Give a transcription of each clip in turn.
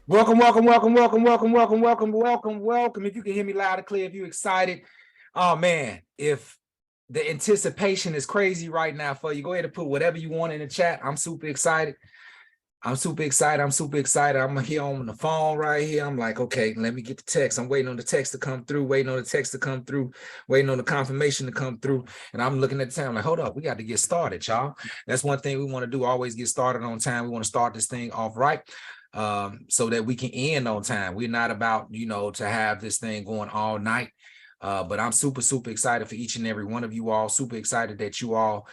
Welcome, welcome, welcome, welcome, welcome, welcome, welcome, welcome, welcome. If you can hear me loud and clear, if you're excited, oh man, if the anticipation is crazy right now for you, go ahead and put whatever you want in the chat. I'm super excited. I'm super excited. I'm super excited. I'm here on the phone right here. I'm like, okay, let me get the text. I'm waiting on the text to come through, waiting on the text to come through, waiting on the confirmation to come through. And I'm looking at the time like, hold up, we got to get started, y'all. That's one thing we want to do, always get started on time. We want to start this thing off right. So that we can end on time. We're not about, to have this thing going all night. But I'm super, super excited for each and every one of you all. Super excited that you all,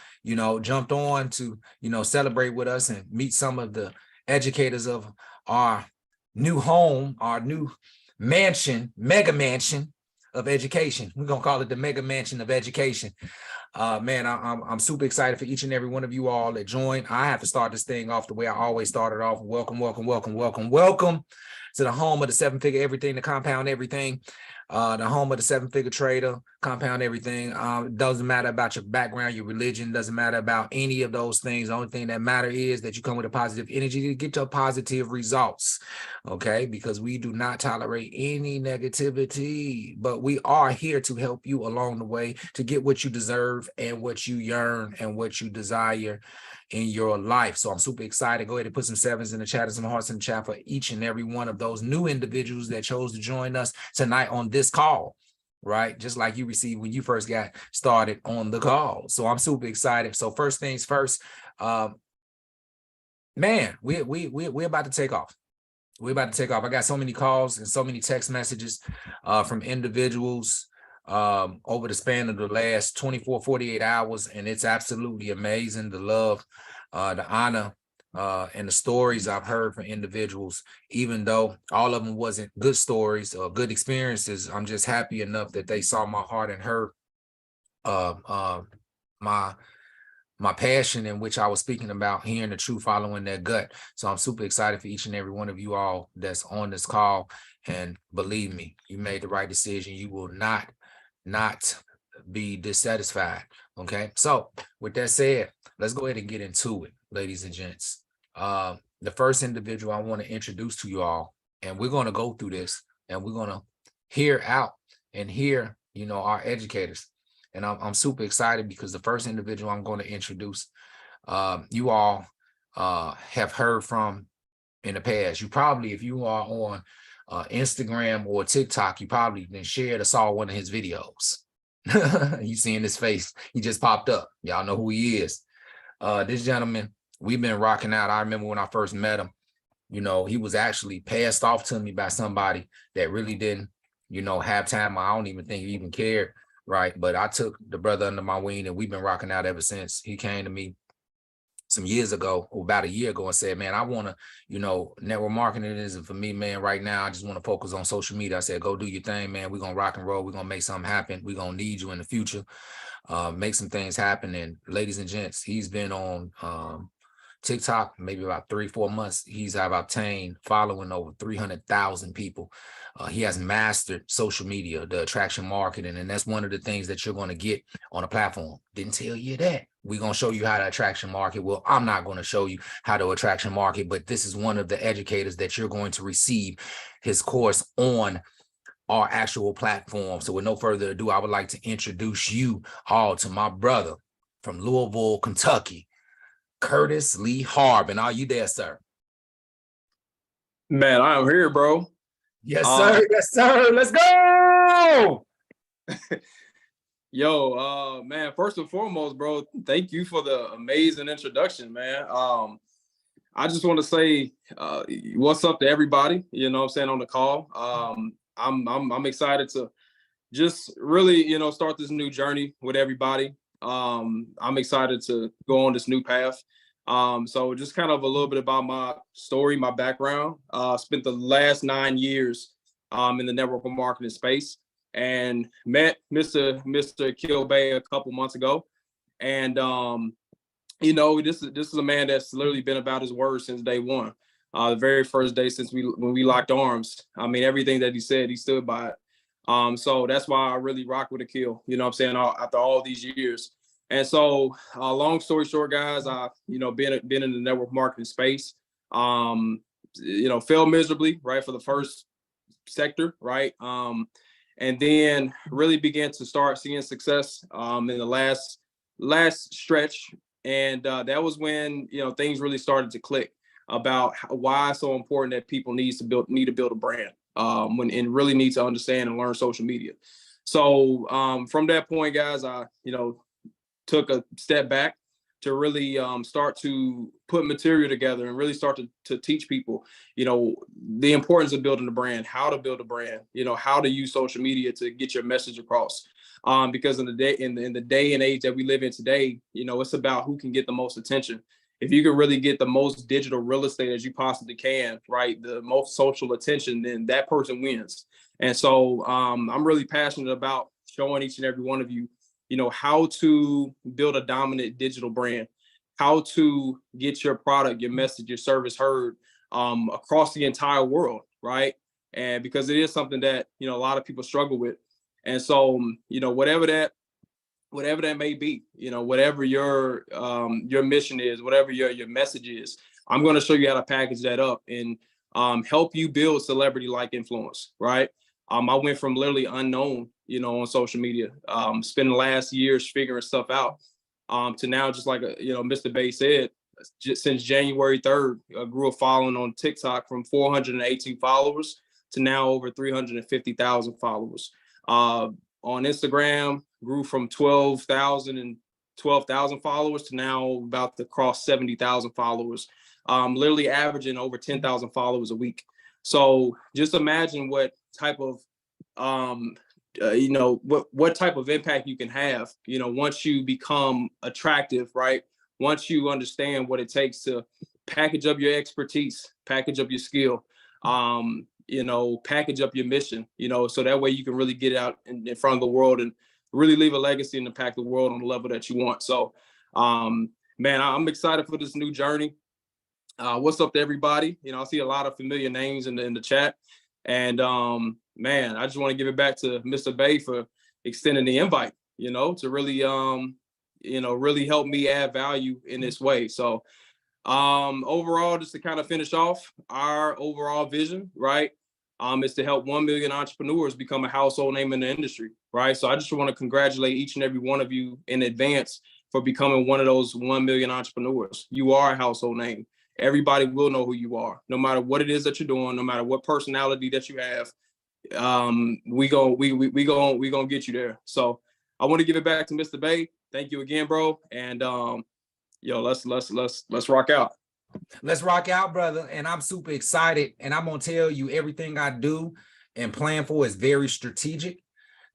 jumped on to, celebrate with us and meet some of the educators of our new home, our new mansion, mega mansion of education. We're going to call it the mega mansion of education. Man, I'm super excited for each and every one of you all that joined. I have to start this thing off the way I always started off. Welcome, welcome, welcome, welcome, welcome to the home of the seven-figure everything, the compound everything. The home of the seven-figure trader, compound everything. Doesn't matter about your background, your religion, doesn't matter about any of those things. The only thing that matters is that you come with a positive energy to get your positive results, okay? Because we do not tolerate any negativity, but we are here to help you along the way to get what you deserve and what you yearn and what you desire in your life. So I'm super excited. Go ahead and put some sevens in the chat and some hearts in the chat for each and every one of those new individuals that chose to join us tonight on this call, right? Just like you received when you first got started on the call. So I'm super excited. So first things first, man, we're about to take off. We're about to take off. I got so many calls and so many text messages from individuals over the span of the last 24, 48 hours. And it's absolutely amazing. The love, the honor, and the stories I've heard from individuals, even though all of them wasn't good stories or good experiences. I'm just happy enough that they saw my heart and heard my passion in which I was speaking about, hearing the truth, following their gut. So I'm super excited for each and every one of you all that's on this call. And believe me, you made the right decision. You will not be dissatisfied. Okay. So with that said, let's go ahead and get into it, ladies and gents. The first individual I want to introduce to you all, and we're going to go through this and we're going to hear out and hear, our educators. And I'm super excited because the first individual I'm going to introduce, you all have heard from in the past. You probably, if you are on Instagram or TikTok, you probably then shared or saw one of his videos. You seeing his face. He just popped up. Y'all know who he is. This gentleman, we've been rocking out. I remember when I first met him, he was actually passed off to me by somebody that really didn't, have time. I don't even think he even cared. Right. But I took the brother under my wing and we've been rocking out ever since. He came to me some years ago, or about a year ago, and said, man, I want to, network marketing isn't for me, man. Right now, I just want to focus on social media. I said, go do your thing, man. We're going to rock and roll. We're going to make something happen. We're going to need you in the future. Make some things happen. And ladies and gents, he's been on TikTok, maybe about 3-4 months. He's obtained following over 300,000 people. He has mastered social media, the attraction marketing, and that's one of the things that you're going to get on a platform. Didn't tell you that. We're going to show you how to attraction market. Well, I'm not going to show you how to attraction market, but this is one of the educators that you're going to receive his course on our actual platform. So with no further ado, I would like to introduce you all to my brother from Louisville, Kentucky, Curtis Lee Harbin. Are you there, sir? Man, I am here, bro. Yes, sir. Yes, sir. Let's go. Yo, man, first and foremost, bro, thank you for the amazing introduction, man. I just want to say what's up to everybody, what I'm saying, on the call. I'm excited to just really, start this new journey with everybody. I'm excited to go on this new path. So just kind of a little bit about my story, my background. Spent the last 9 years in the network marketing space and met Mr. Kilbay a couple months ago. And, this is a man that's literally been about his word since day one. The very first day when we locked arms. I mean, everything that he said, he stood by it. So that's why I really rock with Akil, after all these years. And so, long story short, guys, I've been in the network marketing space. failed miserably, right, for the first sector, right? And then really began to start seeing success in the last stretch. And that was when, things really started to click about why it's so important that people need to build a brand, and really need to understand and learn social media. So from that point, guys, I, took a step back to really start to put material together and really start to teach people, the importance of building a brand, how to build a brand, how to use social media to get your message across. Because in the day and age that we live in today, it's about who can get the most attention. If you can really get the most digital real estate as you possibly can, right, the most social attention, then that person wins. And so I'm really passionate about showing each and every one of you, how to build a dominant digital brand, how to get your product, your message, your service heard across the entire world, right? And because it is something that, a lot of people struggle with. And so, whatever that may be, whatever your mission is, whatever your message is, I'm going to show you how to package that up and help you build celebrity-like influence, right? I went from literally unknown, on social media, spending the last years figuring stuff out, to now, just like Mr. Bay said, just since January 3rd, I grew a following on TikTok from 418 followers to now over 350,000 followers. On Instagram, grew from 12,000 followers to now about to cross 70,000 followers, literally averaging over 10,000 followers a week. So just imagine what type of what type of impact you can have, once you become attractive, right? Once you understand what it takes to package up your expertise, package up your skill, package up your mission, so that way you can really get out in front of the world and really leave a legacy and impact the world on the level that you want. So, man, I'm excited for this new journey. What's up to everybody? I see a lot of familiar names in the chat. And man, I just want to give it back to Mr. Bay for extending the invite, to really, really help me add value in this way. So overall, just to kind of finish off, our overall vision, right, is to help 1 million entrepreneurs become a household name in the industry, right? So I just want to congratulate each and every one of you in advance for becoming one of those 1 million entrepreneurs. You are a household name. Everybody will know who you are, no matter what it is that you're doing, no matter what personality that you have. We gonna get you there. So I want to give it back to Mr. Bay. Thank you again, bro. And let's rock out. Let's rock out, brother. And I'm super excited. And I'm gonna tell you, everything I do and plan for is very strategic.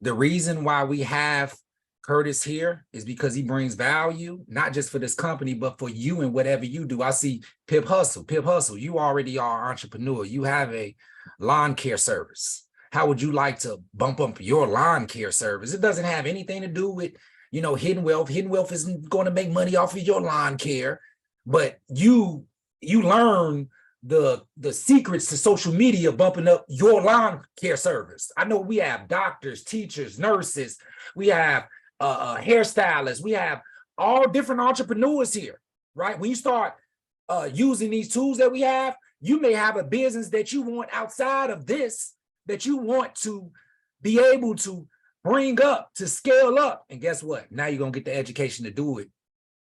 The reason why we have Curtis here is because he brings value, not just for this company, but for you and whatever you do. I see Pip Hustle. You already are an entrepreneur. You have a lawn care service. How would you like to bump up your lawn care service? It doesn't have anything to do with, hidden wealth. Hidden wealth isn't going to make money off of your lawn care, but you learn the secrets to social media bumping up your lawn care service. I know we have doctors, teachers, nurses. We have hairstylists. We have all different entrepreneurs here, right? When you start using these tools that we have, you may have a business that you want outside of this, that you want to be able to bring up, to scale up. And guess what? Now you're going to get the education to do it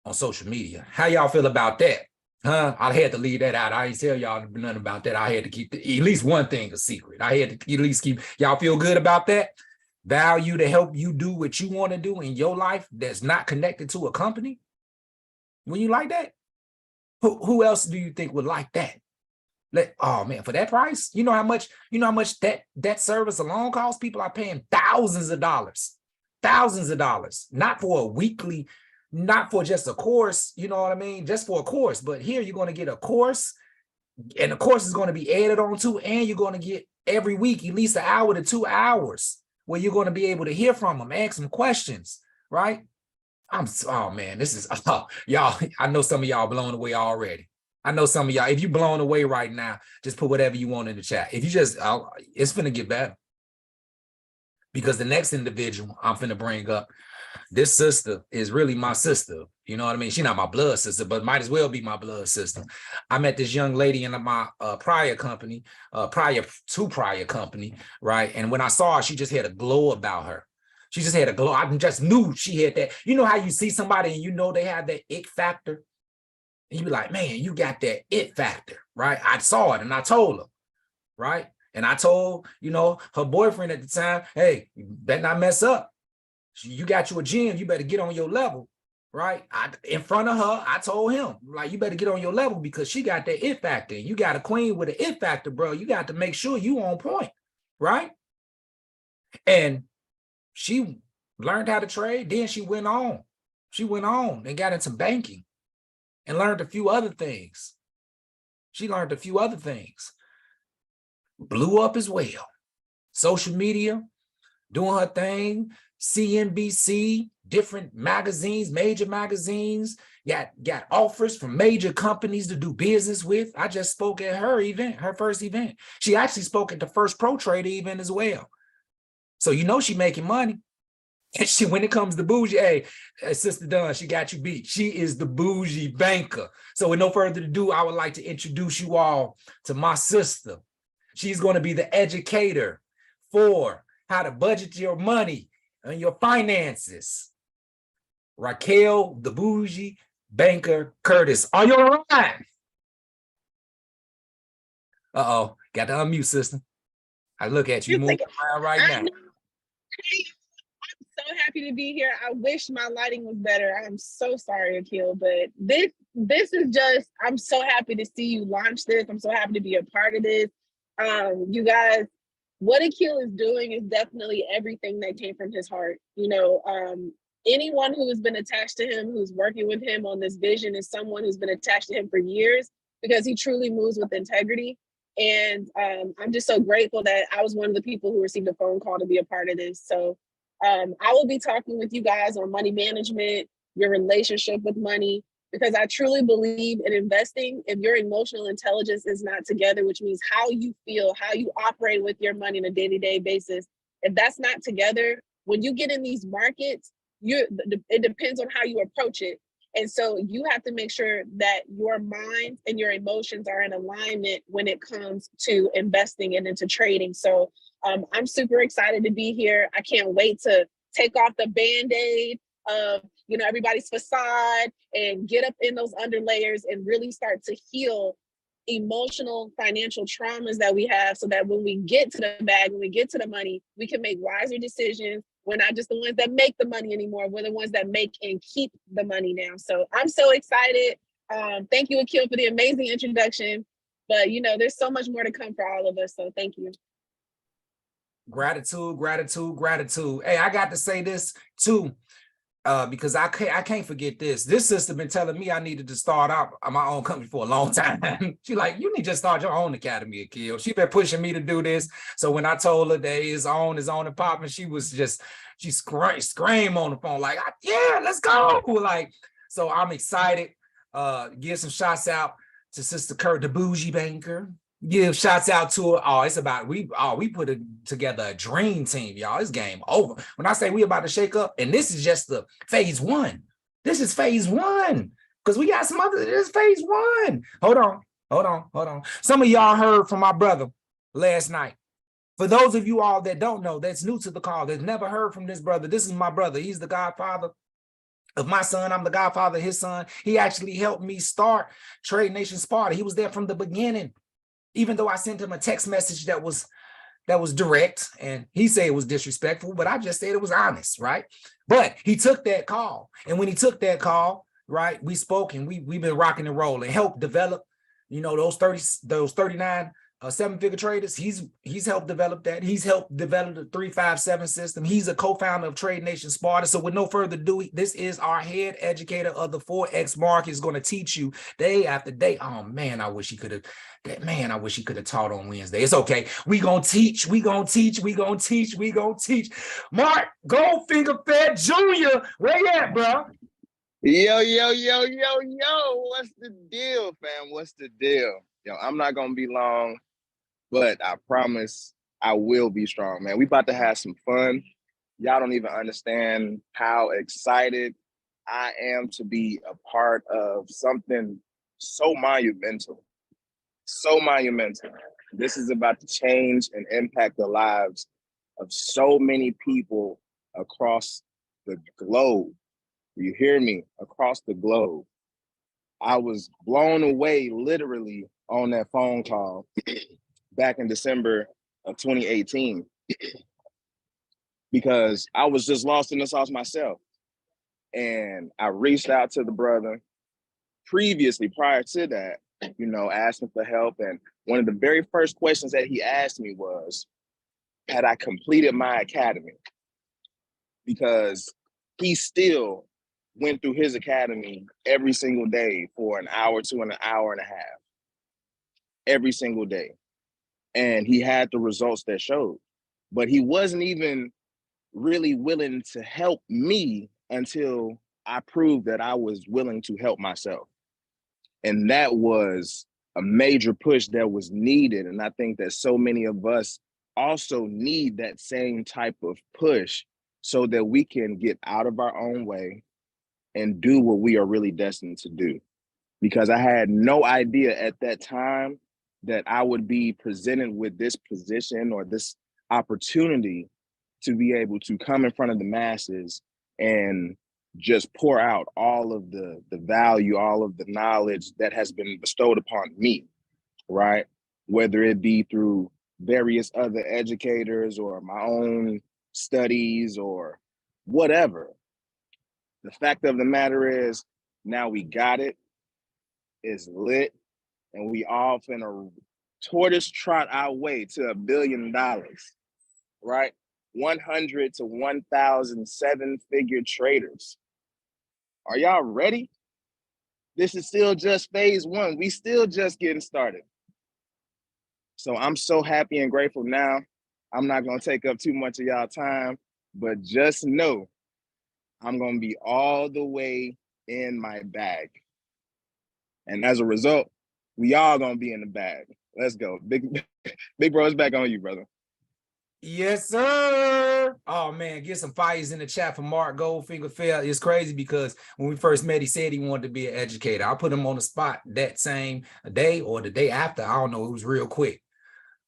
on social media. How y'all feel about that? Huh? I had to leave that out. I didn't tell y'all nothing about that. I had to keep at least one thing a secret. I had to at least keep, y'all feel good about that? Value to help you do what you want to do in your life that's not connected to a company? When you like that, who else do you think would like that? Oh man, for that price, you know how much that service alone costs? People are paying thousands of dollars, not for a weekly, not for just a course, you know what I mean? Just for a course. But here you're going to get a course, and the course is going to be added on to, and you're going to get every week at least 1 hour to 2 hours where you're going to be able to hear from them, ask them questions, right? Oh man, this is, y'all, I know some of y'all blown away already. I know some of y'all, if you're blown away right now, just put whatever you want in the chat. If you just, it's finna get better. Because the next individual I'm finna bring up, This sister is really my sister. You know what I mean? She's not my blood sister, but might as well be my blood sister. I met this young lady in my prior company, prior company, right? And when I saw her, she just had a glow about her. She just had a glow. I just knew she had that. You know how you see somebody and you know they have that it factor? And you be like, man, you got that it factor, right? I saw it and I told her, right? And I told, her boyfriend at the time, hey, you better not mess up. You got you a gym, you better get on your level, right? In front of her, I told him, like, you better get on your level because she got that it factor. You got a queen with an it factor, bro. You got to make sure you on point, right? And she learned how to trade. Then she went on. She went on and got into banking and learned a few other things. She learned a few other things. Blew up as well. Social media, doing her thing, CNBC, different magazines, major magazines, got offers from major companies to do business with. I just spoke at her event, her first event. She actually spoke at the first Pro Trader event as well. So she making money. And when it comes to bougie, hey, Sister Dunn, she got you beat. She is the bougie banker. So with no further ado, I would like to introduce you all to my sister. She's going to be the educator for how to budget your money and your finances. Raquel, the bougie banker Curtis. Are you all right? Uh-oh, got to unmute, sister. I look at you moving around right now. So happy to be here. I wish my lighting was better. I'm so sorry, Akil, but this is just, I'm so happy to see you launch this. I'm so happy to be a part of this. You guys, what Akil is doing is definitely everything that came from his heart. Anyone who has been attached to him, who's working with him on this vision, is someone who's been attached to him for years because he truly moves with integrity. And I'm just so grateful that I was one of the people who received a phone call to be a part of this. So I will be talking with you guys on money management, your relationship with money, because I truly believe in investing. If your emotional intelligence is not together, which means how you feel, how you operate with your money on a day-to-day basis, if that's not together, when you get in these markets, it depends on how you approach it. And so you have to make sure that your mind and your emotions are in alignment when it comes to investing and into trading. So I'm super excited to be here. I can't wait to take off the Band-Aid of everybody's facade and get up in those underlayers and really start to heal emotional financial traumas that we have, so that when we get to the bag, when we get to the money, we can make wiser decisions. We're not just the ones that make the money anymore. We're the ones that make and keep the money now. So I'm so excited. Thank you, Akil, for the amazing introduction. But there's so much more to come for all of us. So thank you. Gratitude, gratitude, gratitude. Hey, I got to say this too, because I can't forget this. This sister been telling me I needed to start out my own company for a long time. She like, you need to start your own academy, Akil. She been pushing me to do this. So when I told her that it's on and popping, she screamed on the phone like, yeah, let's go. Like, so I'm excited. Give some shots out to Sister Kurt, the bougie banker. Give shots out to her. Oh, it's about we put together a dream team, y'all. It's game over. When I say we about to shake up, and this is just the phase one. This is phase one. Because we got some other, this is phase one. Hold on. Some of y'all heard from my brother last night. For those of you all that don't know, that's new to the call, that's never heard from this brother. This is my brother. He's the godfather of my son. I'm the godfather of his son. He actually helped me start Trade Nation Sparta. He was there from the beginning. Even though I sent him a text message that was direct, and he said it was disrespectful, but I just said it was honest, right? But he took that call, and when he took that call, right, we spoke, and we've been rocking and rolling, helped develop, those 39 seven-figure traders. He's helped develop that. He's helped develop the 357 system. He's a co-founder of Trade Nation Sparta. So with no further ado, this is our head educator of the Forex market. Is going to teach you day after day. Oh man, I wish he could have. Man, I wish he could have taught on Wednesday. It's okay. We gonna teach. We gonna teach. Mark Goldfinger Fed Jr. Where you at, bro? Yo. What's the deal, fam? What's the deal? I'm not gonna be long, but I promise I will be strong, man. We about to have some fun. Y'all don't even understand how excited I am to be a part of something so monumental. So monumental. This is about to change and impact the lives of so many people across the globe. You hear me? Across the globe. I was blown away literally on that phone call back in December of 2018 because I was just lost in the sauce myself. And I reached out to the brother previously, prior to that, you know, asking for help. And one of the very first questions that he asked me was, had I completed my academy? Because he still went through his academy every single day for an hour to an hour and a half, every single day. And he had the results that showed. But he wasn't even really willing to help me until I proved that I was willing to help myself. And that was a major push that was needed. And I think that so many of us also need that same type of push so that we can get out of our own way and do what we are really destined to do. Because I had no idea at that time that I would be presented with this position or this opportunity to be able to come in front of the masses and just pour out all of the value, all of the knowledge that has been bestowed upon me, right? Whether it be through various other educators or my own studies or whatever. The fact of the matter is, now we got it, it's lit, and we all finna tortoise trot our way to $1 billion, right? 100 to 1,000 7-figure traders. Are y'all ready? This is still just phase one. We still just getting started. So I'm so happy and grateful now. I'm not gonna take up too much of y'all time, but just know I'm gonna be all the way in my bag. And as a result, we all gonna be in the bag. Let's go. Big bro, it's back on you, brother. Yes, sir. Oh man, get some fires in the chat for Mark Goldfinger. It's crazy because when we first met, he said he wanted to be an educator. I put him on the spot that same day or the day after. I don't know. It was real quick,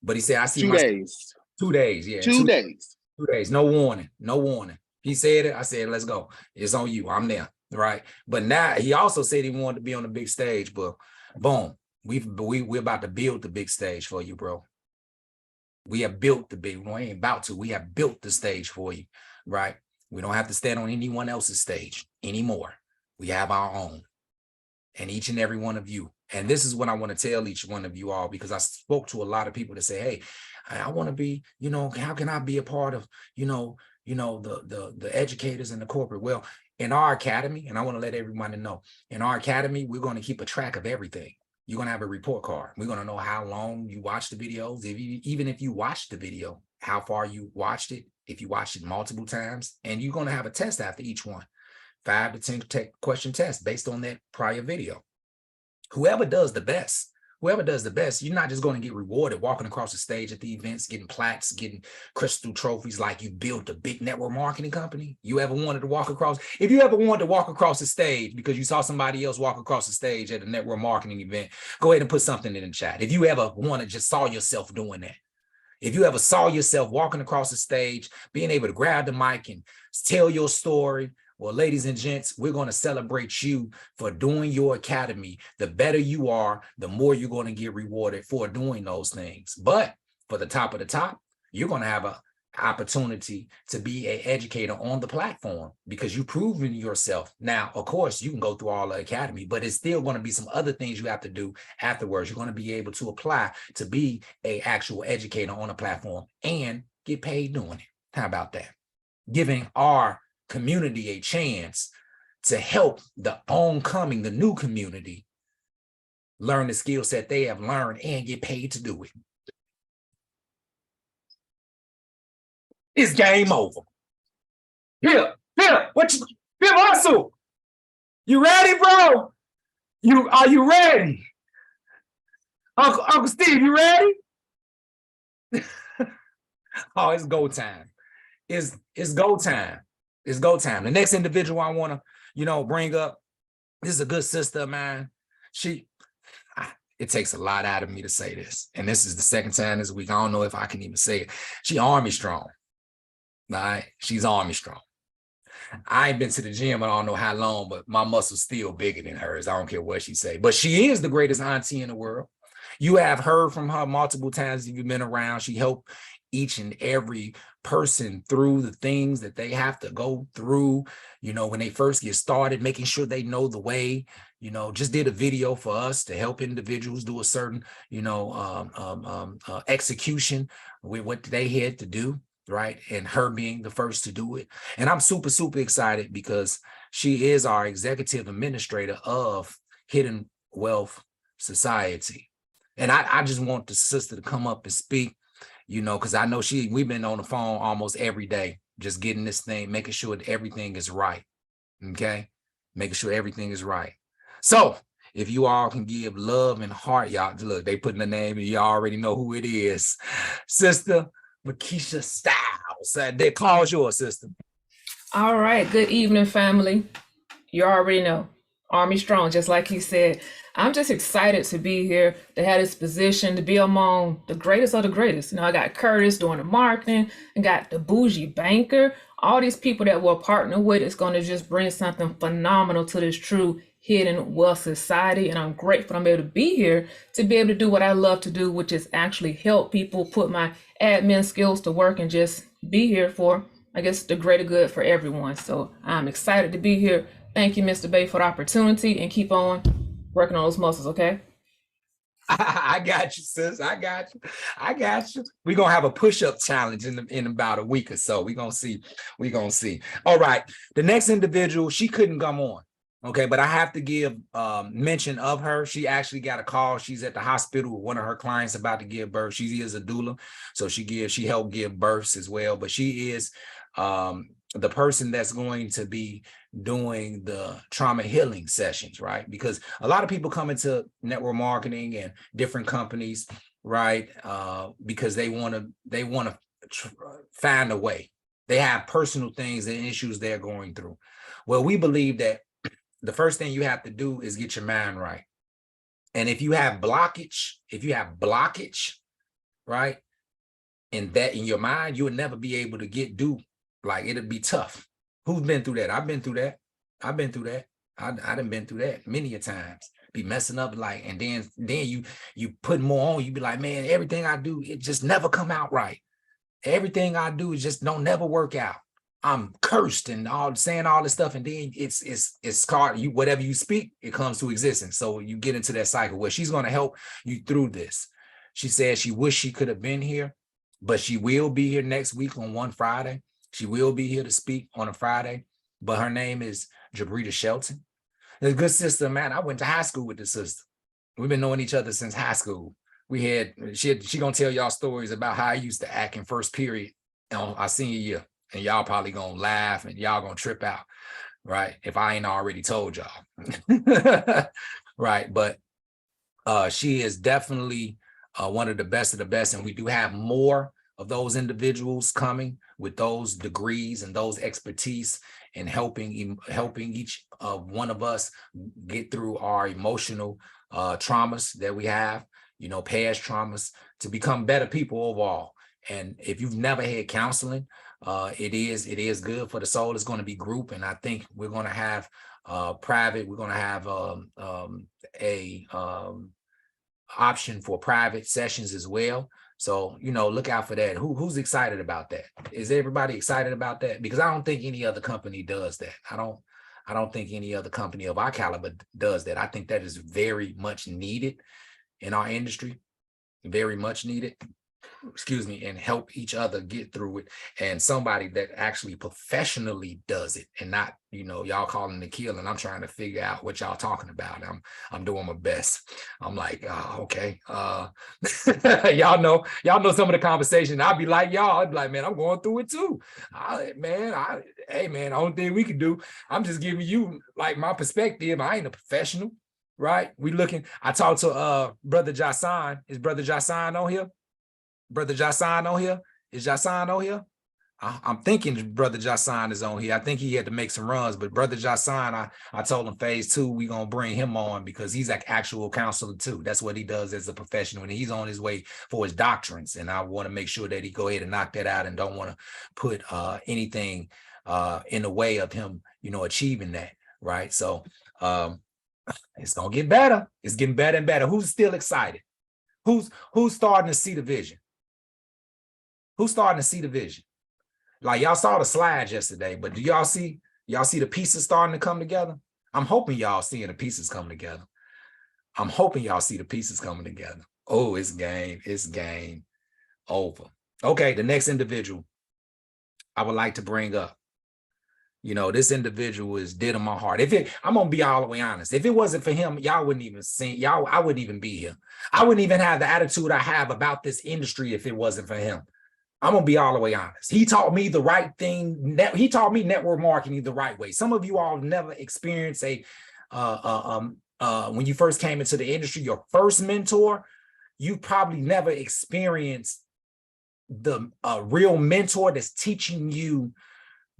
but he said, "I see 2 my days. 2 days. Yeah, 2 days. 2 days. No warning. No warning." He said it. I said, "Let's go. It's on you. I'm there." Right. But now he also said he wanted to be on the big stage. But boom, we're about to build the big stage for you, bro. We have built the big, we ain't about to, we have built the stage for you, right? We don't have to stand on anyone else's stage anymore. We have our own, and each and every one of you. And this is what I want to tell each one of you all, because I spoke to a lot of people that say, hey, I want to be, you know, how can I be a part of, the educators and the corporate? Well, in our academy, and I want to let everybody know, in our academy, we're going to keep a track of everything. You're going to have a report card. We're going to know how long you watched the videos. Even if you watched the video, how far you watched it, if you watched it multiple times, and you're going to have a test after each one, 5 to 10 question test based on that prior video. Whoever does the best, you're not just going to get rewarded walking across the stage at the events, getting plaques, getting crystal trophies like you built a big network marketing company. You ever wanted to walk across? If you ever wanted to walk across the stage because you saw somebody else walk across the stage at a network marketing event, go ahead and put something in the chat. If you ever just saw yourself doing that. If you ever saw yourself walking across the stage, being able to grab the mic and tell your story, well, ladies and gents, we're going to celebrate you for doing your academy. The better you are, the more you're going to get rewarded for doing those things. But for the top of the top, you're going to have an opportunity to be an educator on the platform because you've proven yourself. Now, of course, you can go through all the academy, but it's still going to be some other things you have to do afterwards. You're going to be able to apply to be an actual educator on a platform and get paid doing it. How about that? Giving our community a chance to help the new community learn the skill set they have learned and get paid to do it. It's game over. Here, Russell, you ready, bro? Are you ready? Uncle Steve, you ready? Oh, it's go time. it's go time. It's go time. The next individual I want to, bring up, this is a good sister of mine. It takes a lot out of me to say this. And this is the second time this week. I don't know if I can even say it. She Army strong. All right. She's Army strong. I ain't been to the gym, I don't know how long, but my muscle's still bigger than hers. I don't care what she say. But she is the greatest auntie in the world. You have heard from her multiple times if you've been around. She helped each and every person through the things that they have to go through, when they first get started, making sure they know the way, just did a video for us to help individuals do a certain, execution with what they had to do. Right. And her being the first to do it. And I'm super, super excited because she is our executive administrator of Hidden Wealth Society. And I just want the sister to come up and speak, because I know we've been on the phone almost every day, just getting this thing, making sure that everything is right. Okay. Making sure everything is right. So if you all can give love and heart, y'all, look, they putting the name and you already know who it is. Sister Makisha Styles. They calls yours, sister. All right. Good evening, family. You already know. Army strong, just like he said. I'm just excited to be here, to have this position, to be among the greatest of the greatest. I got Curtis doing the marketing, and got the bougie banker. All these people that we'll partner with is going to just bring something phenomenal to this true Hidden Wealth Society. And I'm grateful I'm able to be here to be able to do what I love to do, which is actually help people put my admin skills to work and just be here for, I guess, the greater good for everyone. So I'm excited to be here. Thank you, Mr. Bay, for the opportunity, and keep on working on those muscles, okay? I got you, sis. I got you. We're going to have a push-up challenge in about a week or so. We're going to see. All right. The next individual, she couldn't come on. Okay, but I have to give mention of her. She actually got a call. She's at the hospital with one of her clients about to give birth. She is a doula, so she helped give births as well. But she is the person that's going to be doing the trauma healing sessions, right? Because a lot of people come into network marketing and different companies, right? Because they want to find a way. They have personal things and issues they're going through. Well, we believe that the first thing you have to do is get your mind right. And if you have blockage, right, in your mind, you will never be able to like it'll be tough. Who's been through that? I've been through that. I done been through that many a times. Be messing up like, and then you put more on, you be like, man, everything I do, it just never come out right. Everything I do is just don't never work out. I'm cursed and all saying all this stuff, and then it's called you. Whatever you speak, it comes to existence. So you get into that cycle where she's going to help you through this. She said she wished she could have been here, but she will be here next week on one Friday. She will be here to speak on a Friday. But her name is Jabrita Shelton. A good sister, man. I went to high school with this sister. We've been knowing each other since high school. She gonna tell y'all stories about how I used to act in first period on our senior year. And y'all probably gonna laugh and y'all gonna trip out, right? If I ain't already told y'all. Right. But she is definitely one of the best, and we do have more of those individuals coming with those degrees and those expertise in helping each one of us get through our emotional traumas that we have, past traumas, to become better people overall. And if you've never had counseling, it is good for the soul. It's going to be group, and I think we're going to have private. We're going to have a option for private sessions as well. So, look out for that. Who's excited about that? Is everybody excited about that? Because I don't think any other company does that. I don't think any other company of our caliber does that. I think that is very much needed in our industry, very much needed. And help each other get through it, and somebody that actually professionally does it, and not y'all calling the kill and I'm trying to figure out what y'all talking about. I'm doing my best. I'm like, okay, y'all know some of the conversation. I'd be like, man, I'm going through it too. Hey man, the only thing we can do, I'm just giving you like my perspective. I ain't a professional, right? I talked to Brother Jason. Is Brother Jason on here? Brother Jason on here? Is Jason on here? I'm thinking Brother Jason is on here. I think he had to make some runs, but Brother Jason, I told him phase 2, we're going to bring him on because he's like actual counselor too. That's what he does as a professional. And he's on his way for his doctrines. And I want to make sure that he go ahead and knock that out and don't want to put anything in the way of him, achieving that. Right. So it's going to get better. It's getting better and better. Who's still excited? Who's starting to see the vision? Who's starting to see the vision? Like y'all saw the slides yesterday, but do y'all see the pieces starting to come together? I'm hoping y'all seeing the pieces come together. I'm hoping y'all see the pieces coming together. Oh, it's game over. Okay, the next individual I would like to bring up. This individual is dear to my heart. I'm gonna be all the way honest. If it wasn't for him, y'all wouldn't even see, I wouldn't even be here. I wouldn't even have the attitude I have about this industry if it wasn't for him. I'm gonna be all the way honest. He taught me the right thing. He taught me network marketing the right way. Some of you all never experienced when you first came into the industry, your first mentor, you probably never experienced the real mentor that's teaching you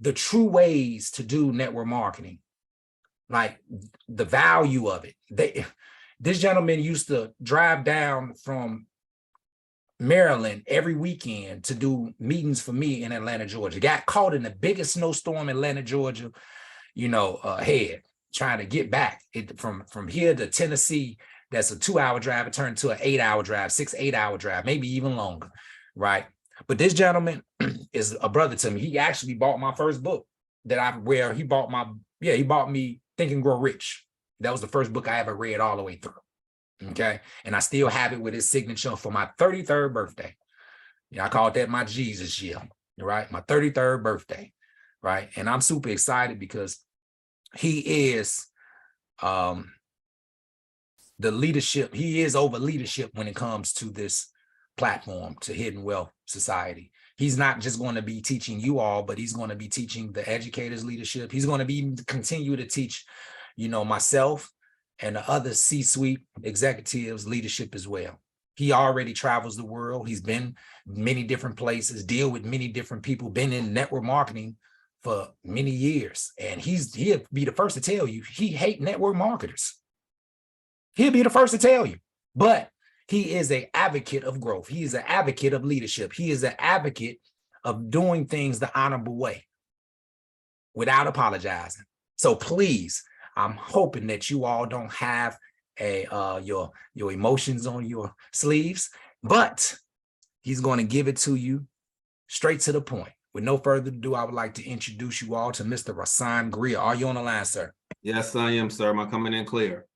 the true ways to do network marketing, like the value of it. This gentleman used to drive down from Maryland every weekend to do meetings for me in Atlanta, Georgia. Got caught in the biggest snowstorm in Atlanta, Georgia, ahead, trying to get back from here to Tennessee. That's a 2-hour drive. It turned to an 8-hour drive, 8-hour drive, maybe even longer, right? But this gentleman is a brother to me. He actually bought my first book he bought me Think and Grow Rich. That was the first book I ever read all the way through. Okay. And I still have it with his signature for my 33rd birthday. I called that my Jesus year, right? My 33rd birthday, right? And I'm super excited because he is the leadership. He is over leadership when it comes to this platform, to Hidden Wealth Society. He's not just going to be teaching you all, but he's going to be teaching the educators leadership. He's going to continue to teach, myself and the other C-suite executives leadership as well. He already travels the world. He's been many different places, deal with many different people, been in network marketing for many years. And he'll be the first to tell you he hates network marketers. He'll be the first to tell you, but he is an advocate of growth. He is an advocate of leadership. He is an advocate of doing things the honorable way without apologizing. So please, I'm hoping that you all don't have your emotions on your sleeves, but he's going to give it to you straight to the point. With no further ado, I would like to introduce you all to Mr. Rasan Greer. Are you on the line, sir? Yes, I am, sir. Am I coming in clear?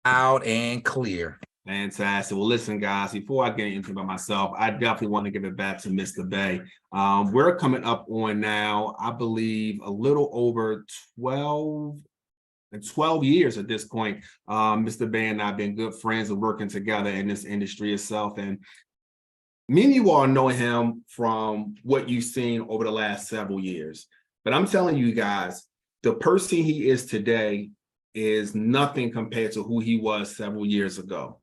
Loud and clear. Fantastic. Well, listen, guys, before I get into it by myself, I definitely want to give it back to Mr. Bay. We're coming up on now, I believe, a little over 12 years at this point. Mr. Bay and I have been good friends and working together in this industry itself. And many of you all know him from what you've seen over the last several years. But I'm telling you guys, the person he is today is nothing compared to who he was several years ago.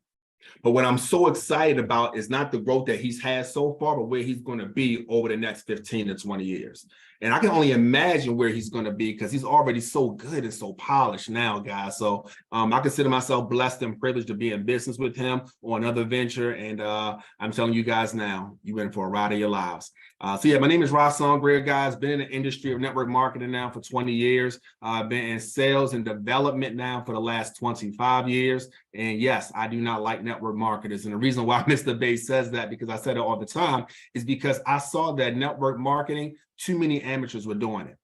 But what I'm so excited about is not the growth that he's had so far, but where he's going to be over the next 15 to 20 years. And I can only imagine where he's going to be because he's already so good and so polished now, guys. So I consider myself blessed and privileged to be in business with him on another venture. And I'm telling you guys now, you're in for a ride of your lives. So yeah, my name is Rasan Greer, guys. Been in the industry of network marketing now for 20 years. I've been in sales and development now for the last 25 years. And yes, I do not like network marketers. And the reason why Mr. Bay says that, because I said it all the time, is because I saw that network marketing, too many amateurs were doing it.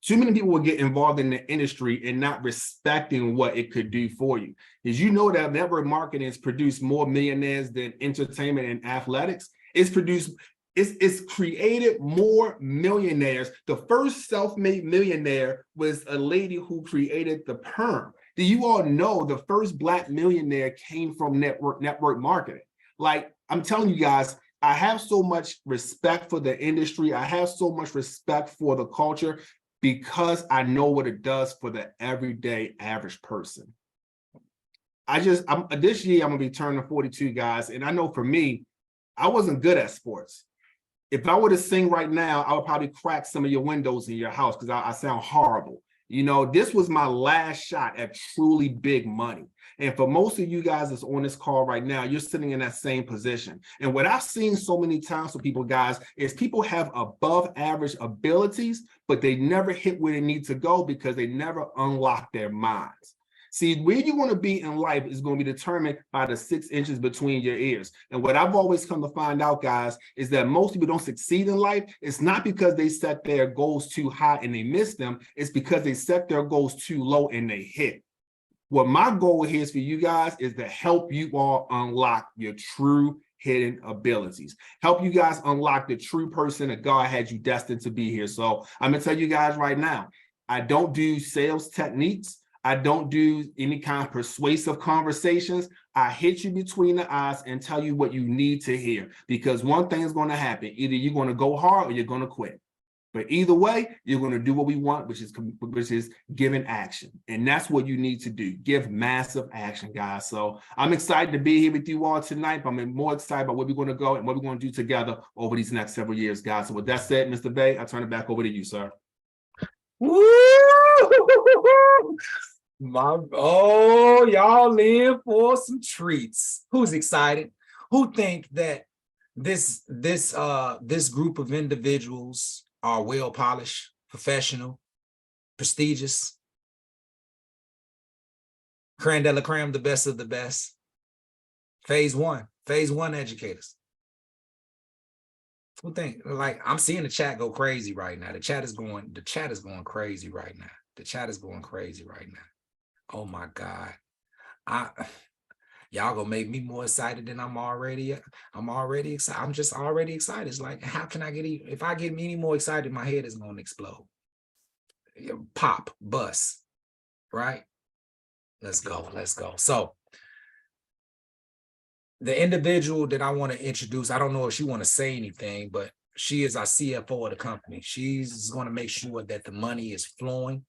Too many people would get involved in the industry and not respecting what it could do for you. Did you know that network marketing has produced more millionaires than entertainment and athletics? It's created more millionaires. The first self-made millionaire was a lady who created the perm. Do you all know the first Black millionaire came from network marketing? Like, I'm telling you guys, I have so much respect for the industry. I have so much respect for the culture because I know what it does for the everyday average person. This year I'm gonna be turning 42, guys. And I know for me, I wasn't good at sports. If I were to sing right now, I would probably crack some of your windows in your house because I sound horrible. You know, this was my last shot at truly big money. And for most of you guys that's on this call right now, you're sitting in that same position. And what I've seen so many times with people, guys, is people have above average abilities, but they never hit where they need to go because they never unlock their minds. See, where you want to be in life is going to be determined by the 6 inches between your ears. And what I've always come to find out, guys, is that most people don't succeed in life. It's not because they set their goals too high and they miss them. It's because they set their goals too low and they hit. What my goal here is for you guys is to help you all unlock your true hidden abilities, help you guys unlock the true person that God had you destined to be here. So I'm going to tell you guys right now, I don't do sales techniques. I don't do any kind of persuasive conversations. I hit you between the eyes and tell you what you need to hear, because one thing is going to happen. Either you're going to go hard or you're going to quit. But either way, you're going to do what we want, which is giving action. And that's what you need to do. Give massive action, guys. So I'm excited to be here with you all tonight. But I'm more excited about where we're going to go and what we're going to do together over these next several years, guys. So with that said, Mr. Bay, I turn it back over to you, sir. Woo! Y'all in for some treats. Who's excited? Who think that this group of individuals are well polished, professional, prestigious, creme de la creme, the best of the best? Phase one educators. Who think? Like, I'm seeing the chat go crazy right now. The chat is going crazy right now. The chat is going crazy right now. Oh my God. Y'all gonna make me more excited than I'm already excited. I'm just already excited. It's like, how can I get, if I get any more excited, my head is gonna explode. Pop, bust, right? Let's go. So the individual that I want to introduce, I don't know if she want to say anything, but she is our CFO of the company. She's going to make sure that the money is flowing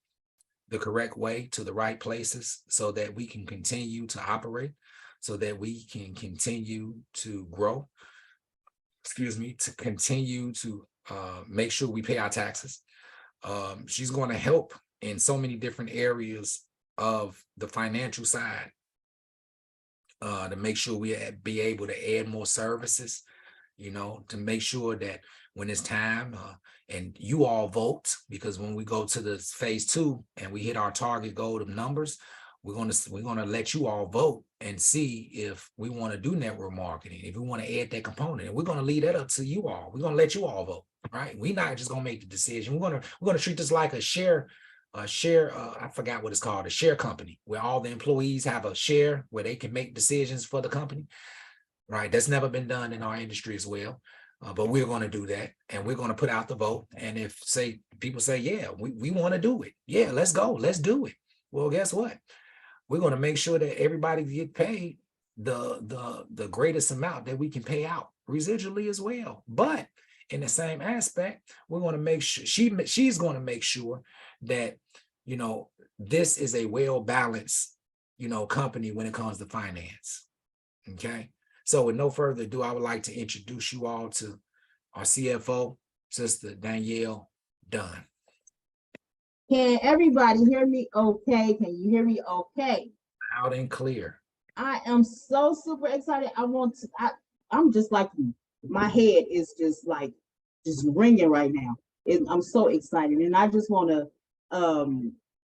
the correct way to the right places so that we can continue to operate, so that we can continue to grow, to continue to make sure we pay our taxes. She's going to help in so many different areas of the financial side to make sure we be able to add more services, to make sure that when it's time and you all vote, because when we go to the phase 2 and we hit our target goal of numbers, we're going to let you all vote and see if we want to do network marketing, if we want to add that component, and we're going to leave that up to you all. We're going to let you all vote, right? We're not just going to make the decision. We're going to treat this like a share, I forgot what it's called, a share company, where all the employees have a share where they can make decisions for the company, right? That's never been done in our industry as well. But we're going to do that, and we're going to put out the vote. And if people say, yeah, we want to do it. Yeah, let's go. Let's do it. Well, guess what? We're going to make sure that everybody get paid the greatest amount that we can pay out residually as well. But in the same aspect, we're going to make sure she's going to make sure that, this is a well-balanced, company when it comes to finance. Okay. So with no further ado, I would like to introduce you all to our CFO, Sister Danielle Dunn. Can everybody hear me okay? Can you hear me okay? Loud and clear. I am so super excited. I'm just like, my head is just ringing right now. I'm so excited. And I just want to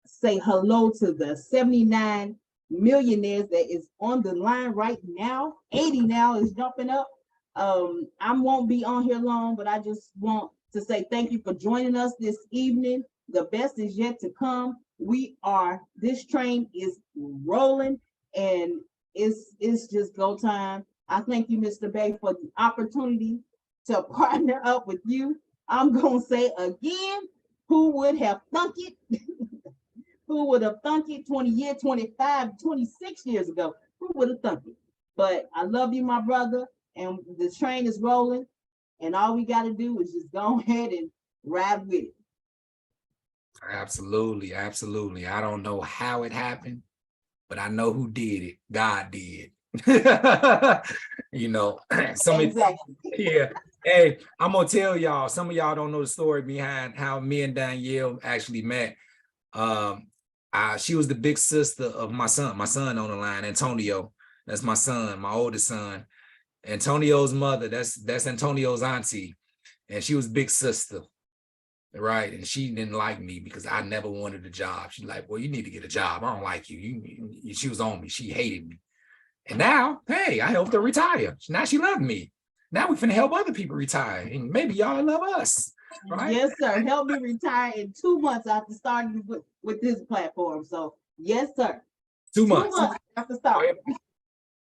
say hello to the 79 millionaires that is on the line right now. 80 now is jumping up. I won't be on here long, but I just want to say thank you for joining us this evening. The best is yet to come. This train is rolling, and it's just go time. I thank you, Mr. Bay, for the opportunity to partner up with you. I'm gonna say again, who would have thunk it? Who would have thunk it 20 years, 25, 26 years ago? Who would have thunk it? But I love you, my brother, and the train is rolling, and all we got to do is just go ahead and ride with it. Absolutely. I don't know how it happened, but I know who did it. God did. Exactly. Yeah. Hey, I'm gonna tell y'all, some of y'all don't know the story behind how me and Danielle actually met. Um, she was the big sister of my son on the line, Antonio. That's my son, my oldest son. Antonio's mother, that's Antonio's auntie, and she was big sister, right? And she didn't like me because I never wanted a job. She's like, well, you need to get a job. I don't like you. She was on me. She hated me. And now, hey, I helped her retire. Now she loved me. Now we finna help other people retire, and maybe y'all love us, right? Yes, sir. Help me retire in 2 months after starting with this platform. So yes, sir. 2 2 months. months after starting.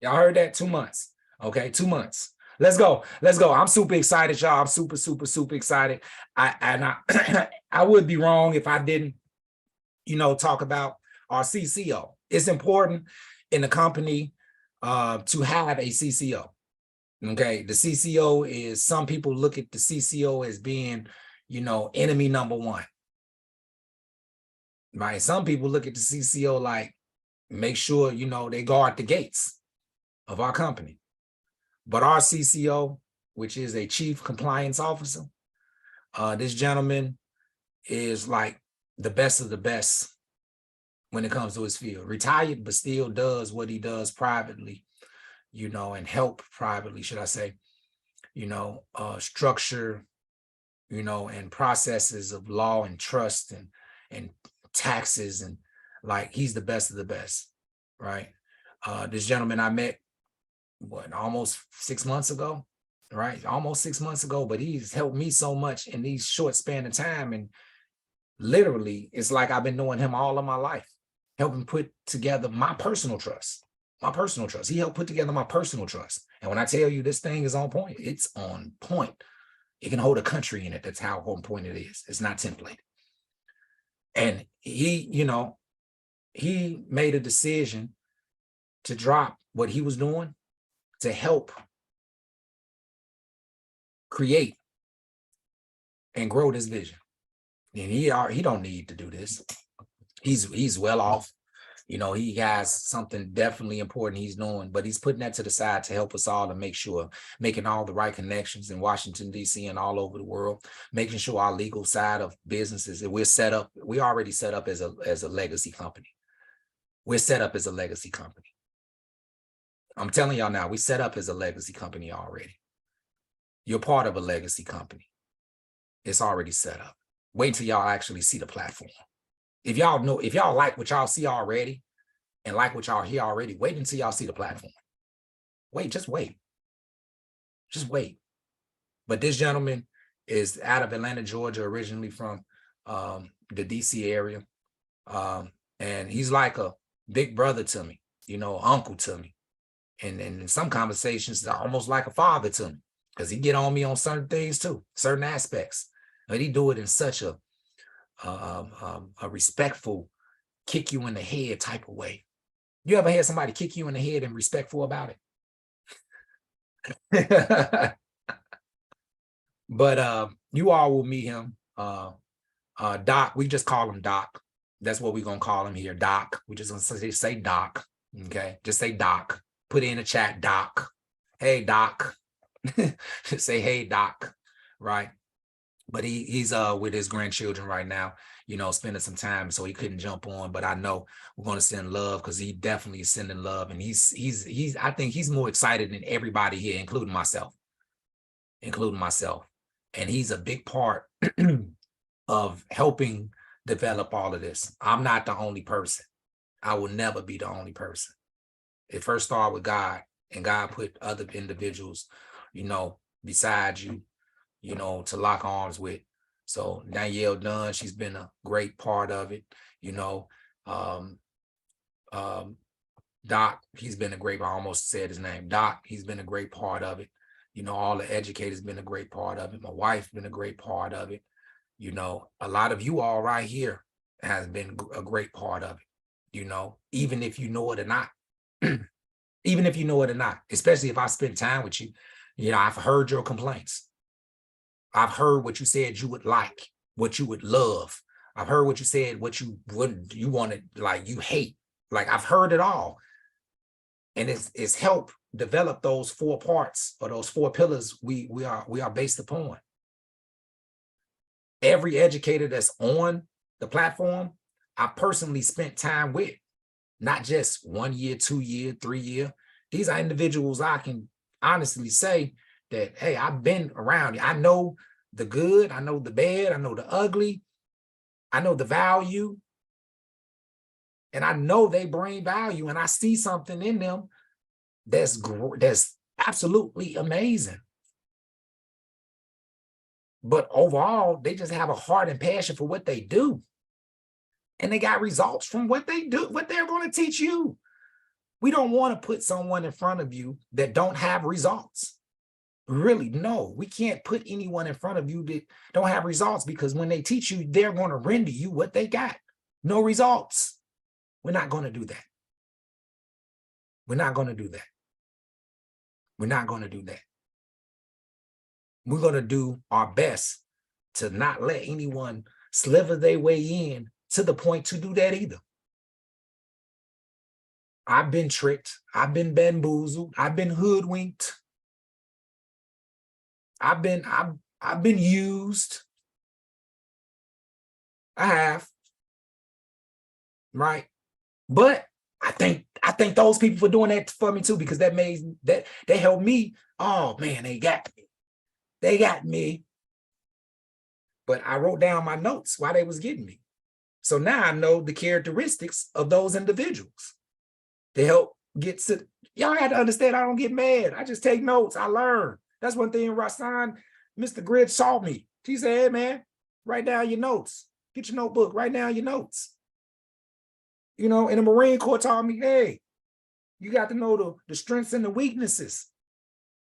Y'all heard that? 2 months. Okay, 2 months. Let's go. Let's go. I'm super excited, y'all. I'm super, super, super excited. I I would be wrong if I didn't, talk about our CCO. It's important in the company to have a CCO. Okay, the CCO is, some people look at the CCO as being, enemy number one. Right? Some people look at the CCO like, make sure, they guard the gates of our company. But our CCO, which is a chief compliance officer, this gentleman is like the best of the best when it comes to his field. Retired, but still does what he does privately, and help privately, should I say, structure, and processes of law and trust and taxes, and like, he's the best of the best, right? This gentleman I met, almost 6 months ago, right? Almost 6 months ago, but he's helped me so much in these short span of time. And literally, it's like I've been knowing him all of my life, helping put together my personal trust. He helped put together my personal trust. And when I tell you this thing is on point, it's on point. It can hold a country in it. That's how on point it is. It's not templated. And he made a decision to drop what he was doing to help create and grow this vision. And he don't need to do this. He's well off. He has something definitely important he's doing, but he's putting that to the side to help us all, to make sure, making all the right connections in Washington, D.C. and all over the world, making sure our legal side of businesses that we're already set up as a legacy company. We're set up as a legacy company. I'm telling y'all now, we set up as a legacy company already. You're part of a legacy company. It's already set up. Wait until y'all actually see the platform. If y'all like what y'all see already and like what y'all hear already, wait until y'all see the platform. Just wait. But this gentleman is out of Atlanta, Georgia, originally from the DC area. And he's like a big brother to me, uncle to me. And in some conversations, almost like a father to me, because he get on me on certain things too, certain aspects. But he do it in such a respectful, kick you in the head type of way. You ever had somebody kick you in the head and respectful about it? But you all will meet him. Doc, we just call him Doc. That's what we're gonna call him here, Doc. We just gonna say Doc. Okay, just say Doc. Put it in the chat, Doc. Hey, Doc. Say, hey, Doc. Right. But he's with his grandchildren right now, spending some time, so he couldn't jump on. But I know we're going to send love, because he definitely is sending love, and he's I think he's more excited than everybody here, including myself. And he's a big part of helping develop all of this. I'm not the only person. I will never be the only person. It first started with God, and God put other individuals, beside you, to lock arms with. So Danielle Dunn, she's been a great part of it. Doc, he's been a great, I almost said his name, Doc, he's been a great part of it. All the educators been a great part of it. My wife been a great part of it. A lot of you all right here has been a great part of it, even if you know it or not. Even if you know it or not, especially if I spend time with you, I've heard your complaints. I've heard what you said you would like, what you would love. I've heard what you said, what you wanted, like you hate. Like, I've heard it all. And it's helped develop those 4 parts or those 4 pillars we are based upon. Every educator that's on the platform, I personally spent time with, not just 1 year, 2 year, 3 year. These are individuals I can honestly say that, hey, I've been around. I know the good, I know the bad, I know the ugly, I know the value, and I know they bring value, and I see something in them that's absolutely amazing. But overall, they just have a heart and passion for what they do. And they got results from what they do, what they're going to teach you. We don't want to put someone in front of you that don't have results. Really, no, we can't put anyone in front of you that don't have results, because when they teach you, they're going to render you what they got. No results. We're not going to do that. We're not going to do that. We're not going to do that. We're going to do our best to not let anyone sliver their way in to the point to do that either. I've been tricked. I've been bamboozled. I've been hoodwinked. I've been used. I have. Right. But I thank those people for doing that for me too, because that made that they helped me. Oh man, they got me. They got me. But I wrote down my notes while they was getting me. So now I know the characteristics of those individuals. They help get to, y'all had to understand, I don't get mad. I just take notes. I learn. That's one thing Rasan, Mr. Grid saw me. He said, hey man, write down your notes. Get your notebook, write down your notes. You know, and the Marine Corps taught me, hey, you got to know the strengths and the weaknesses,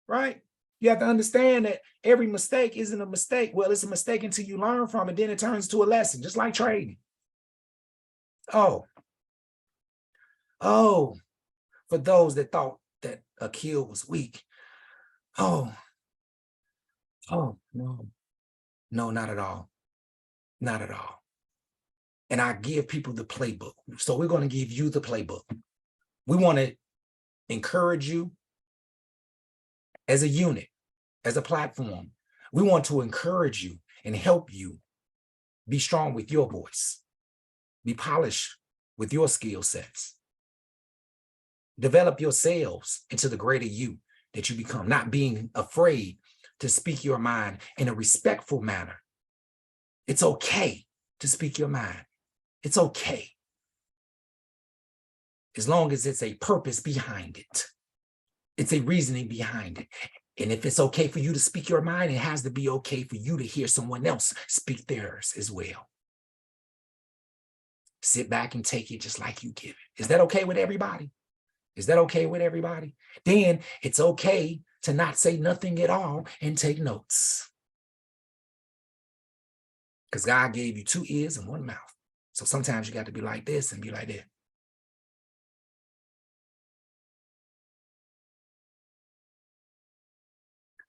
right? You have to understand that every mistake isn't a mistake. Well, it's a mistake until you learn from it, then it turns to a lesson, just like trading. Oh, for those that thought that Akil was weak. Oh, no, not at all. Not at all. And I give people the playbook. So we're going to give you the playbook. We want to encourage you as a unit, as a platform. We want to encourage you and help you be strong with your voice, be polished with your skill sets, develop yourselves into the greater you that you become, not being afraid to speak your mind in a respectful manner. It's okay to speak your mind. It's okay. As long as it's a purpose behind it. It's a reasoning behind it. And if it's okay for you to speak your mind, it has to be okay for you to hear someone else speak theirs as well. Sit back and take it just like you give it. Is that okay with everybody? Is that okay with everybody? Then it's okay to not say nothing at all and take notes. Because God gave you 2 ears and 1 mouth. So sometimes you got to be like this and be like that.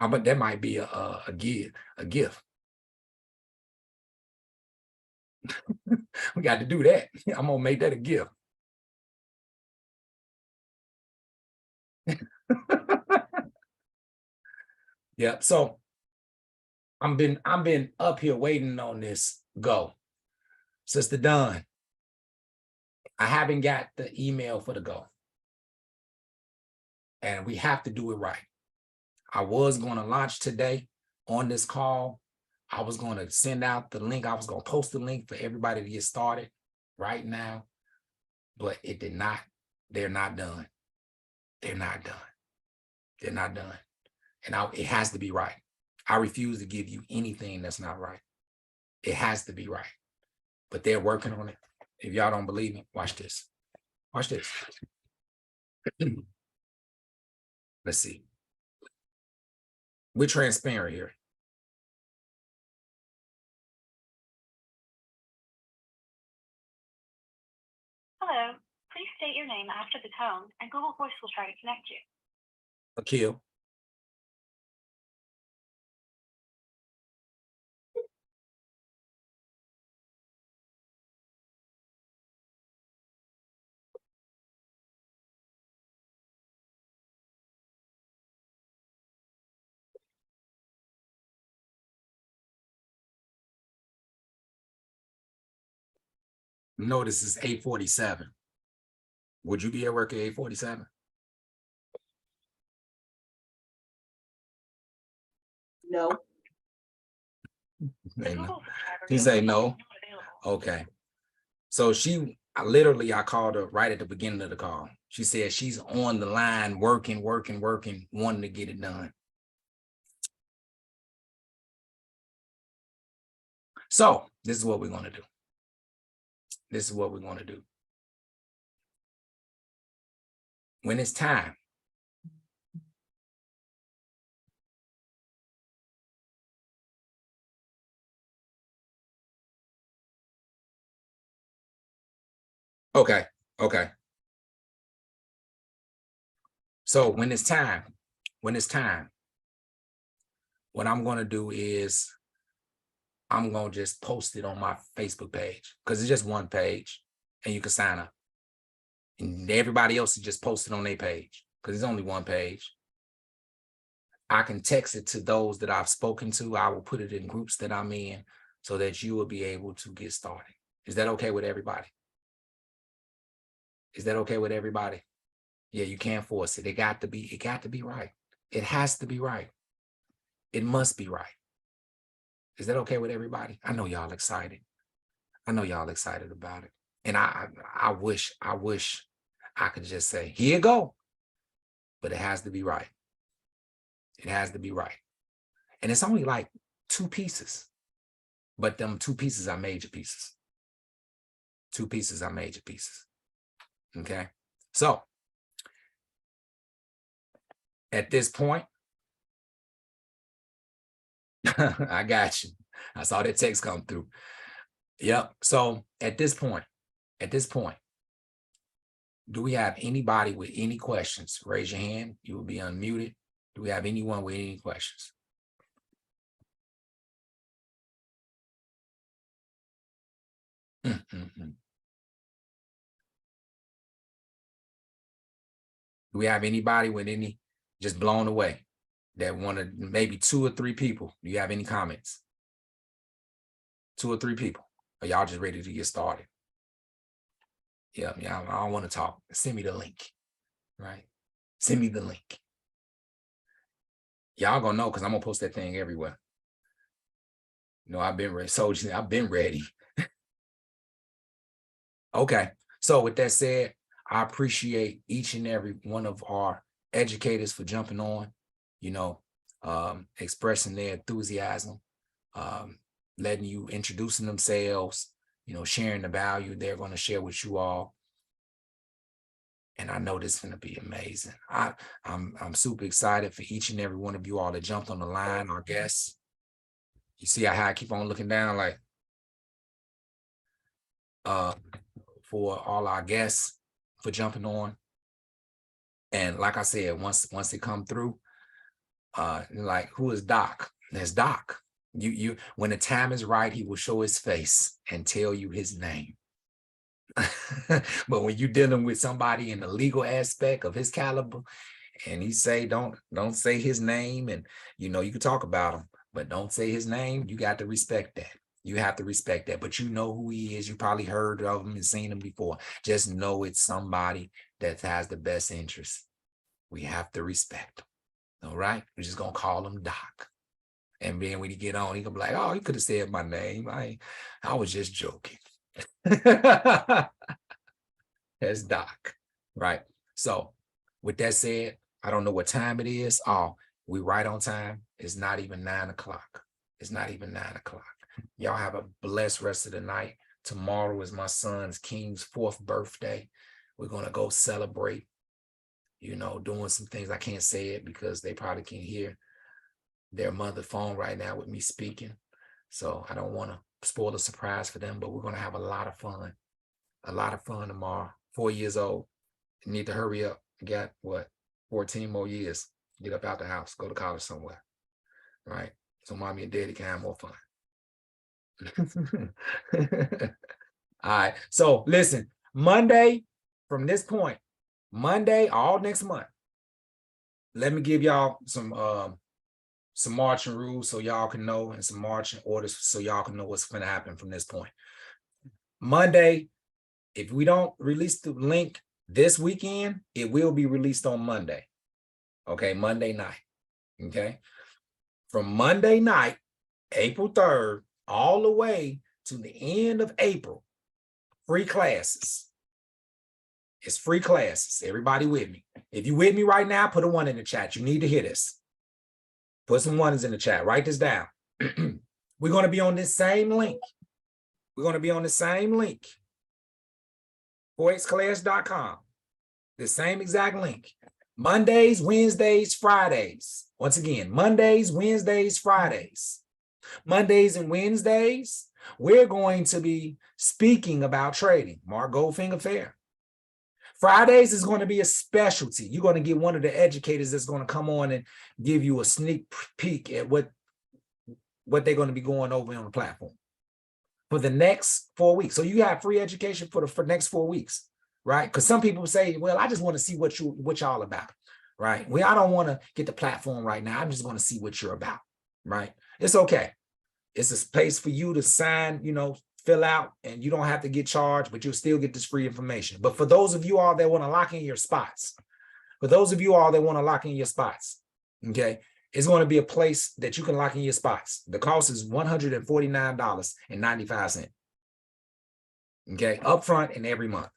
But that might be a gift. We got to do that. I'm gonna make that a gift. Yeah. So I've been up here waiting on this go. Sister Dunn, I haven't got the email for the go. And we have to do it right. I was going to launch today on this call. I was going to send out the link. I was going to post the link for everybody to get started right now, but it did not. They're not done. They're not done. They're not done. And it has to be right. I refuse to give you anything that's not right. It has to be right. But they're working on it. If y'all don't believe me, watch this. Watch this. Let's see. We're transparent here. Hello, please state your name after the tone, and Google Voice will try to connect you. Akil. Notice it's 8:47. Would you be at work at 8:47? No. She say no. Okay. So I called her right at the beginning of the call. She said she's on the line working, wanting to get it done. So this is what we're going to do. This is what we're going to do. When it's time, okay. So when it's time, what I'm going to do is I'm going to just post it on my Facebook page because it's just one page and you can sign up. And everybody else is just posted on their page because it's only one page. I can text it to those that I've spoken to. I will put it in groups that I'm in so that you will be able to get started. Is that okay with everybody? Is that okay with everybody? Yeah, you can't force it. It got to be right. It has to be right. It must be right. Is that okay with everybody? I know y'all excited. I know y'all excited about it. And I wish I could just say, here you go. But it has to be right. It has to be right. And it's only like 2 pieces. But them 2 pieces are major pieces. 2 pieces are major pieces. Okay. So at this point, I got you. I saw that text come through. Yep. So at this point, do we have anybody with any questions? Raise your hand. You will be unmuted. Do we have anyone with any questions? Do we have anybody with any just blown away that wanted, maybe 2 or 3 people? Do you have any comments? 2 or 3 people? Are y'all just ready to get started? Yeah, I don't want to talk. Send me the link, right? Send me the link. Y'all gonna know because I'm gonna post that thing everywhere. You know, I've been ready. So I've been ready. Okay. So with that said, I appreciate each and every one of our educators for jumping on, you know, expressing their enthusiasm, letting you introducing themselves, you know, sharing the value they're going to share with you all. And I know this is going to be amazing. I'm super excited for each and every one of you all that jumped on the line, our guests. You see how I keep on looking down, like, for all our guests for jumping on. And like I said, once they come through, like, who is Doc? There's Doc. You when the time is right, he will show his face and tell you his name. But when you're dealing with somebody in the legal aspect of his caliber, and he say don't say his name, and you know, you can talk about him, but don't say his name, you got to respect that. You have to respect that. But you know who he is. You probably heard of him and seen him before. Just know it's somebody that has the best interest. We have to respect him. All right? We're just gonna call him Doc. And then when he get on, he gonna be like, oh, he could have said my name. I was just joking. That's Doc, right? So with that said, I don't know what time it is. Oh, we right on time. It's not even 9 o'clock. It's not even 9 o'clock. Y'all have a blessed rest of the night. Tomorrow is my son's King's 4th birthday. We're gonna go celebrate, you know, doing some things. I can't say it because they probably can hear their mother phone right now with me speaking. So I don't want to spoil the surprise for them, but we're going to have a lot of fun tomorrow. 4 years old. You need to hurry up. You got what, 14 more years. Get up out the house, go to college somewhere, right? So mommy and daddy can have more fun. All right. So listen, Monday, from this point, Monday, all next month, let me give y'all some marching rules so y'all can know, and some marching orders so y'all can know what's going to happen from this point. Monday, If we don't release the link this weekend, it will be released on Monday. Okay, Monday night. Okay. From Monday night, April 3rd, all the way to the end of April, free classes. It's free classes. Everybody with me. If you with me right now, put a 1 in the chat. You need to hear this. Put some 1s in the chat. Write this down. We're going to be on this same link. We're going to be on the same link. foxclass.com. The same exact link. Mondays, Wednesdays, Fridays. Once again, Mondays, Wednesdays, Fridays. Mondays and Wednesdays, we're going to be speaking about trading. Mark Goldfinger Fair. Fridays is going to be a specialty. You're going to get one of the educators that's going to come on and give you a sneak peek at what they're going to be going over on the platform for the next 4 weeks. So you have free education for the next 4 weeks, right? Because some people say, well, I just want to see what y'all about, right? Well, I don't want to get the platform right now. I'm just going to see what you're about, right? It's okay. It's a space for you to sign, fill out, and you don't have to get charged, but you'll still get this free information. But for those of you all that want to lock in your spots, okay, it's going to be a place that you can lock in your spots. The cost is $149.95. Okay, upfront and every month.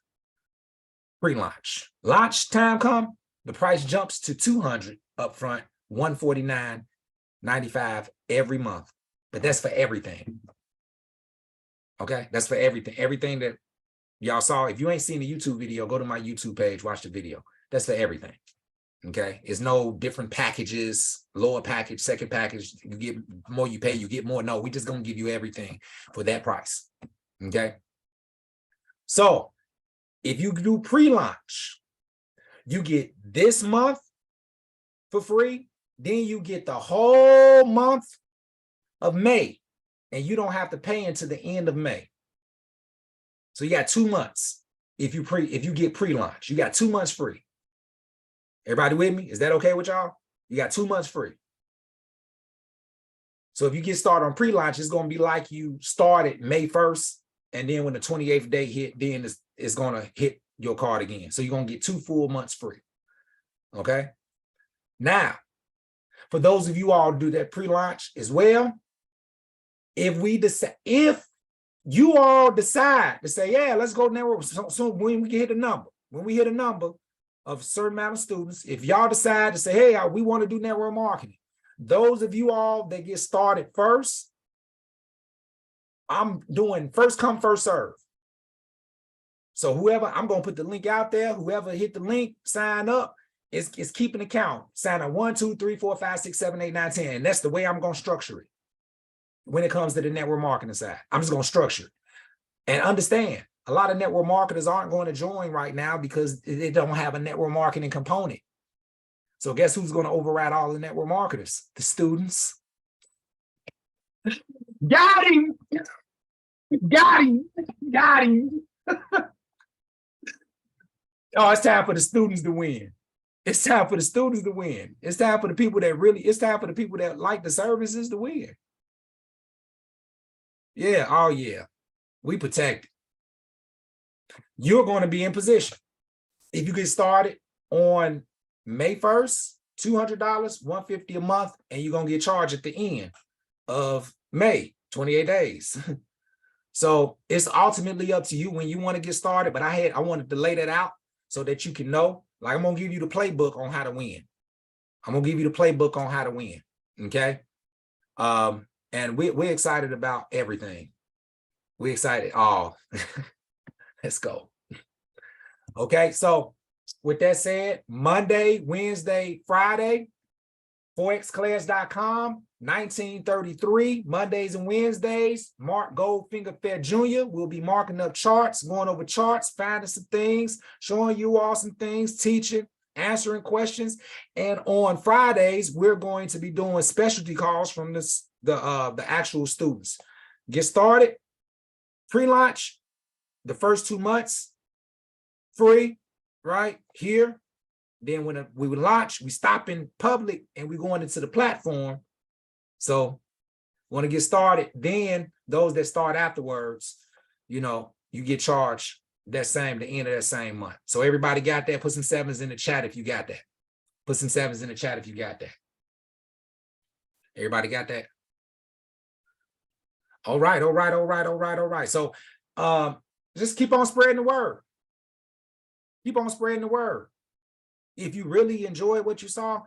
Pre-launch. Launch time come, the price jumps to $200 upfront, $149.95 every month. But that's for everything. Okay, that's for everything. Everything that y'all saw. If you ain't seen the YouTube video, go to my YouTube page, watch the video. That's for everything. Okay, it's no different packages, lower package, second package. You get more, you pay, you get more. No, we just gonna give you everything for that price. Okay. So if you do pre-launch, you get this month for free. Then you get the whole month of May, and you don't have to pay until the end of May. So you got 2 months. If you get pre-launch, you got 2 months free. Everybody with me? Is that okay with y'all? You got 2 months free. So if you get started on pre-launch, it's going to be like you started May 1st, and then when the 28th day hit, then it's going to hit your card again. So you're going to get 2 full months free. Okay? Now, for those of you all who do that pre-launch as well, if you all decide to say, yeah, let's go network. So when we hit a number, of a certain amount of students, if y'all decide to say, hey, we want to do network marketing, those of you all that get started first, I'm doing first come, first serve. So whoever, I'm going to put the link out there, whoever hit the link, sign up, is keeping account. Sign up 1, 2, 3, 4, 5, 6, 7, 8, 9, 10. And that's the way I'm going to structure it. When it comes to the network marketing side, I'm just going to structure it. And understand, a lot of network marketers aren't going to join right now because they don't have a network marketing component. So guess who's going to override all the network marketers? The students. Got him. Got him. Got him. Oh, it's time for the students to win. It's time for the students to win. It's time for the people that like the services to win. Yeah, oh yeah. We protect it. You're going to be in position. If you get started on May 1st, $200, $150 a month, and you're going to get charged at the end of May, 28 days. So it's ultimately up to you when you want to get started, but I wanted to lay that out so that you can know, like I'm going to give you the playbook on how to win. Okay? And we're excited about everything. We're excited. Oh, let's go. Okay, so with that said, Monday, Wednesday, Friday, foxclass.com, 1933, Mondays and Wednesdays, Mark Goldfinger Fair Jr. will be marking up charts, going over charts, finding some things, showing you all some things, teaching, answering questions. And on Fridays, we're going to be doing specialty calls from the actual students. Get started, pre-launch, the first 2 months, free, right here. Then when we would launch, we stop in public and we're going into the platform. So want to get started. Then those that start afterwards, you get charged the end of that same month. So everybody got that? Put some sevens in the chat if you got that. Put some sevens in the chat if you got that. Everybody got that? All right, all right, all right, all right, all right. So just keep on spreading the word. Keep on spreading the word. If you really enjoyed what you saw,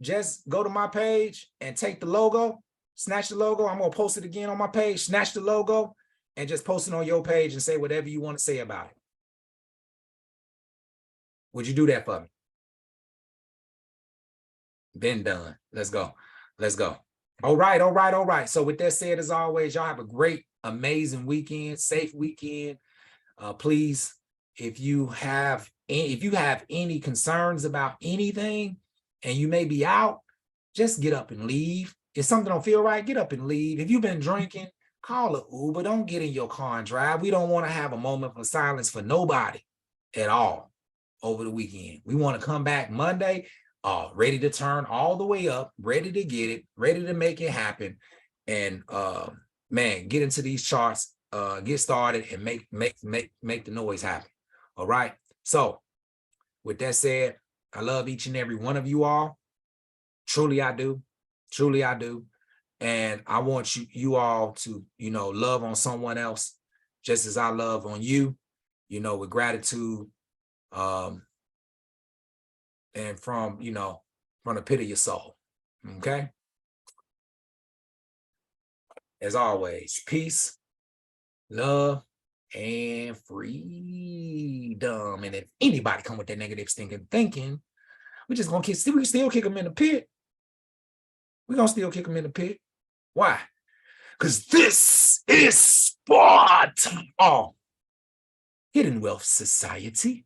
just go to my page and take the logo, snatch the logo. I'm going to post it again on my page, snatch the logo, and just post it on your page and say whatever you want to say about it. Would you do that for me? Been done. Let's go. Let's go. All right, all right, all right. So with that said, as always, y'all have a great, amazing weekend, safe weekend. Please, if you have any concerns about anything and you may be out, just get up and leave. If something don't feel right, get up and leave. If you've been drinking, call an Uber. Don't get in your car and drive. We don't want to have a moment of silence for nobody at all over the weekend. We want to come back Monday, ready to turn all the way up, ready to get it, ready to make it happen. And man, get into these charts, get started and make the noise happen. All right. So with that said, I love each and every one of you all. Truly, I do. Truly, I do. And I want you all to, love on someone else just as I love on you, with gratitude. And from the pit of your soul. Okay. As always, peace, love, and freedom. And if anybody come with that negative stinking thinking, we're just gonna still kick them in the pit. We're gonna still kick them in the pit. Why? Because this is sport. Hidden Wealth Society.